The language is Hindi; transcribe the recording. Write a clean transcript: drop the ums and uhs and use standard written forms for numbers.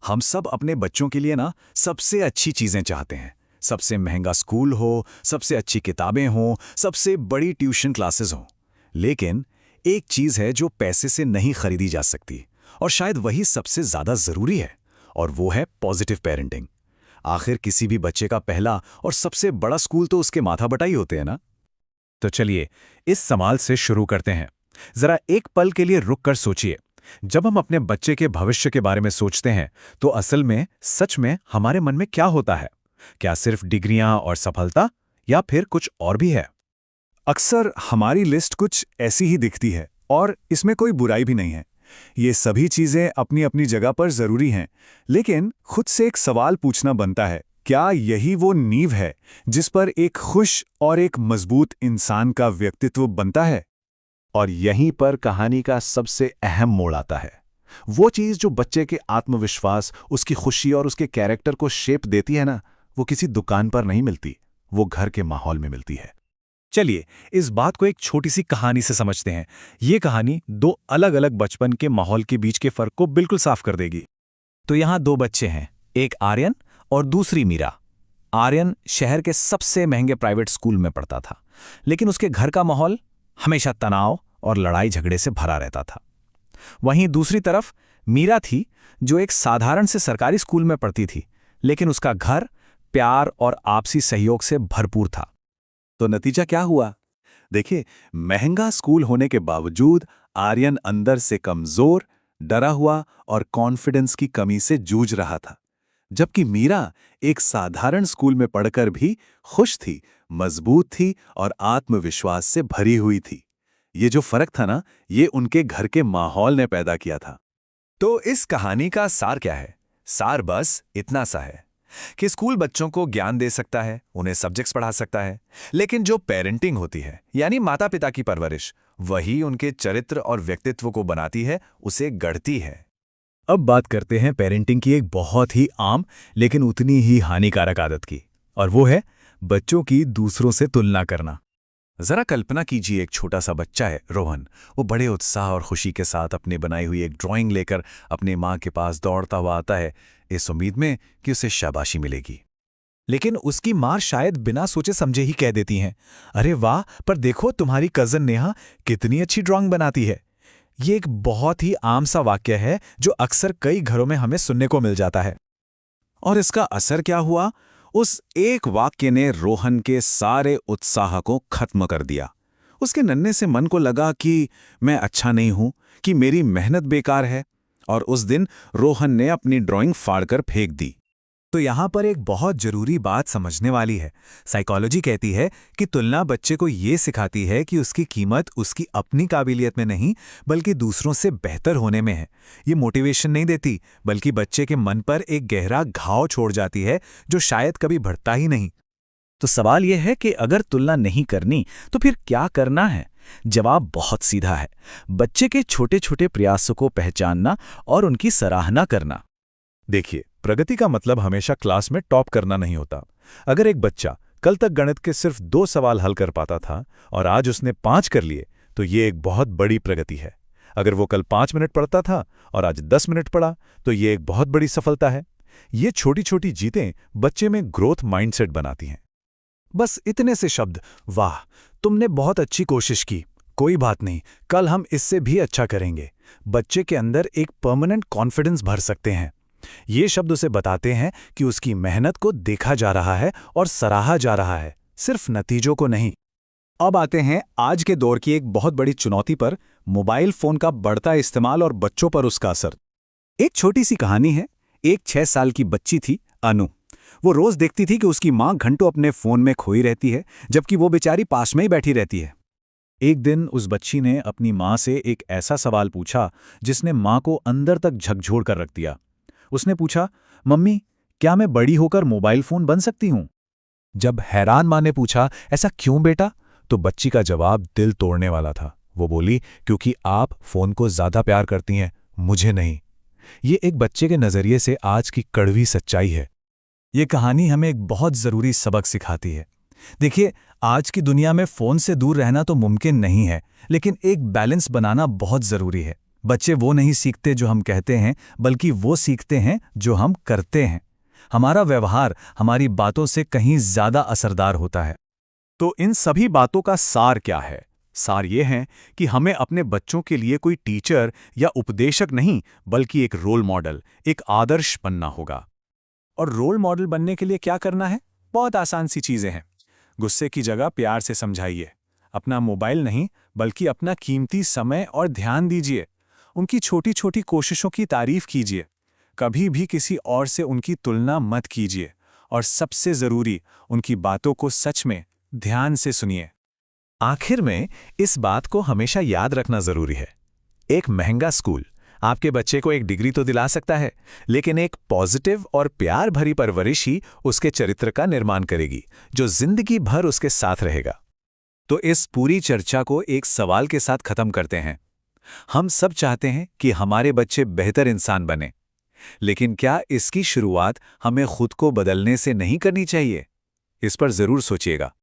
हम सब अपने बच्चों के लिए ना सबसे अच्छी चीजें चाहते हैं। सबसे महंगा स्कूल हो, सबसे अच्छी किताबें हों, सबसे बड़ी ट्यूशन क्लासेस हों। लेकिन एक चीज है जो पैसे से नहीं खरीदी जा सकती, और शायद वही सबसे ज्यादा जरूरी है, और वो है पॉजिटिव पेरेंटिंग। आखिर किसी भी बच्चे का पहला और सबसे बड़ा स्कूल तो उसके माथा बटाई होते हैं ना। तो चलिए इस सवाल से शुरू करते हैं। जरा एक पल के लिए रुक कर सोचिए, जब हम अपने बच्चे के भविष्य के बारे में सोचते हैं तो असल में सच में हमारे मन में क्या होता है? क्या सिर्फ डिग्रियां और सफलता, या फिर कुछ और भी है? अक्सर हमारी लिस्ट कुछ ऐसी ही दिखती है, और इसमें कोई बुराई भी नहीं है। ये सभी चीजें अपनी अपनी जगह पर जरूरी हैं, लेकिन खुद से एक सवाल पूछना बनता है, क्या यही वो नींव है जिस पर एक खुश और एक मजबूत इंसान का व्यक्तित्व बनता है? और यहीं पर कहानी का सबसे अहम मोड़ आता है। वो चीज जो बच्चे के आत्मविश्वास, उसकी खुशी और उसके कैरेक्टर को शेप देती है ना, वो किसी दुकान पर नहीं मिलती, वो घर के माहौल में मिलती है। चलिए इस बात को एक छोटी सी कहानी से समझते हैं। ये कहानी दो अलग अलग बचपन के माहौल के बीच के फर्क को बिल्कुल साफ कर देगी। तो यहाँ दो बच्चे हैं, एक आर्यन और दूसरी मीरा। आर्यन शहर के सबसे महंगे प्राइवेट स्कूल में पढ़ता था, लेकिन उसके घर का माहौल हमेशा तनाव और लड़ाई झगड़े से भरा रहता था। वहीं दूसरी तरफ मीरा थी, जो एक साधारण से सरकारी स्कूल में पढ़ती थी, लेकिन उसका घर प्यार और आपसी सहयोग से भरपूर था। तो नतीजा क्या हुआ? देखिए, महंगा स्कूल होने के बावजूद आर्यन अंदर से कमजोर, डरा हुआ और कॉन्फिडेंस की कमी से जूझ रहा था, जबकि मीरा एक साधारण स्कूल में पढ़कर भी खुश थी, मजबूत थी और आत्मविश्वास से भरी हुई थी। ये जो फर्क था ना, ये उनके घर के माहौल ने पैदा किया था। तो इस कहानी का सार क्या है? सार बस इतना सा है कि स्कूल बच्चों को ज्ञान दे सकता है, उन्हें सब्जेक्ट्स पढ़ा सकता है, लेकिन जो पेरेंटिंग होती है, यानी माता पिता की परवरिश, वही उनके चरित्र और व्यक्तित्व को बनाती है, उसे गढ़ती है। अब बात करते हैं पेरेंटिंग की एक बहुत ही आम लेकिन उतनी ही हानिकारक आदत की, और वो है बच्चों की दूसरों से तुलना करना। जरा कल्पना कीजिए, एक छोटा सा बच्चा है, रोहन। वो बड़े उत्साह और खुशी के साथ अपने बनाई हुई एक ड्राइंग लेकर अपने माँ के पास दौड़ता हुआ आता है, इस उम्मीद में कि उसे शाबाशी मिलेगी। लेकिन उसकी माँ शायद बिना सोचे समझे ही कह देती हैं, अरे वाह, पर देखो तुम्हारी कजन नेहा कितनी अच्छी ड्राइंग बनाती है। ये एक बहुत ही आम सा वाक्य है जो अक्सर कई घरों में हमें सुनने को मिल जाता है। और इसका असर क्या हुआ? उस एक वाक्य ने रोहन के सारे उत्साह को खत्म कर दिया। उसके नन्हे से मन को लगा कि मैं अच्छा नहीं हूं, कि मेरी मेहनत बेकार है, और उस दिन रोहन ने अपनी ड्राइंग फाड़कर फेंक दी। तो यहाँ पर एक बहुत जरूरी बात समझने वाली है। साइकोलॉजी कहती है कि तुलना बच्चे को ये सिखाती है कि उसकी कीमत उसकी अपनी काबिलियत में नहीं, बल्कि दूसरों से बेहतर होने में है। ये मोटिवेशन नहीं देती, बल्कि बच्चे के मन पर एक गहरा घाव छोड़ जाती है, जो शायद कभी बढ़ता ही नहीं। तो सवाल यह है कि अगर तुलना नहीं करनी तो फिर क्या करना है? जवाब बहुत सीधा है, बच्चे के छोटे छोटे प्रयासों को पहचानना और उनकी सराहना करना। देखिए, प्रगति का मतलब हमेशा क्लास में टॉप करना नहीं होता। अगर एक बच्चा कल तक गणित के सिर्फ 2 सवाल हल कर पाता था और आज उसने 5 कर लिए, तो ये एक बहुत बड़ी प्रगति है। अगर वो कल 5 मिनट पढ़ता था और आज 10 मिनट पढ़ा, तो ये एक बहुत बड़ी सफलता है। ये छोटी छोटी जीतें बच्चे में ग्रोथ माइंडसेट बनाती हैं। बस इतने से शब्द, वाह तुमने बहुत अच्छी कोशिश की, कोई बात नहीं, कल हम इससे भी अच्छा करेंगे, बच्चे के अंदर एक परमानेंट कॉन्फिडेंस भर सकते हैं। ये शब्द उसे बताते हैं कि उसकी मेहनत को देखा जा रहा है और सराहा जा रहा है, सिर्फ नतीजों को नहीं। अब आते हैं आज के दौर की एक बहुत बड़ी चुनौती पर, मोबाइल फोन का बढ़ता इस्तेमाल और बच्चों पर उसका असर। एक छोटी सी कहानी है। एक 6 साल की बच्ची थी, अनु। वो रोज देखती थी कि उसकी माँ घंटों अपने फोन में खोई रहती है, जबकि वो बेचारी पास में ही बैठी रहती है। एक दिन उस बच्ची ने अपनी माँ से एक ऐसा सवाल पूछा जिसने माँ को अंदर तक झकझोर कर रख दिया। उसने पूछा, मम्मी, क्या मैं बड़ी होकर मोबाइल फोन बन सकती हूं? जब हैरान माँ ने पूछा, ऐसा क्यों बेटा, तो बच्ची का जवाब दिल तोड़ने वाला था। वो बोली, क्योंकि आप फोन को ज्यादा प्यार करती हैं, मुझे नहीं। ये एक बच्चे के नजरिए से आज की कड़वी सच्चाई है। ये कहानी हमें एक बहुत जरूरी सबक सिखाती है। देखिए, आज की दुनिया में फोन से दूर रहना तो मुमकिन नहीं है, लेकिन एक बैलेंस बनाना बहुत जरूरी है। बच्चे वो नहीं सीखते जो हम कहते हैं, बल्कि वो सीखते हैं जो हम करते हैं। हमारा व्यवहार हमारी बातों से कहीं ज़्यादा असरदार होता है। तो इन सभी बातों का सार क्या है? सार ये है कि हमें अपने बच्चों के लिए कोई टीचर या उपदेशक नहीं, बल्कि एक रोल मॉडल, एक आदर्श बनना होगा। और रोल मॉडल बनने के लिए क्या करना है? बहुत आसान सी चीज़ें हैं। गुस्से की जगह प्यार से समझाइए। अपना मोबाइल नहीं, बल्कि अपना कीमती समय और ध्यान दीजिए। उनकी छोटी छोटी कोशिशों की तारीफ कीजिए। कभी भी किसी और से उनकी तुलना मत कीजिए। और सबसे ज़रूरी, उनकी बातों को सच में ध्यान से सुनिए। आखिर में इस बात को हमेशा याद रखना जरूरी है। एक महंगा स्कूल आपके बच्चे को एक डिग्री तो दिला सकता है, लेकिन एक पॉजिटिव और प्यार भरी परवरिश ही उसके चरित्र का निर्माण करेगी, जो जिंदगी भर उसके साथ रहेगा। तो इस पूरी चर्चा को एक सवाल के साथ खत्म करते हैं। हम सब चाहते हैं कि हमारे बच्चे बेहतर इंसान बने, लेकिन क्या इसकी शुरुआत हमें खुद को बदलने से नहीं करनी चाहिए? इस पर जरूर सोचिएगा।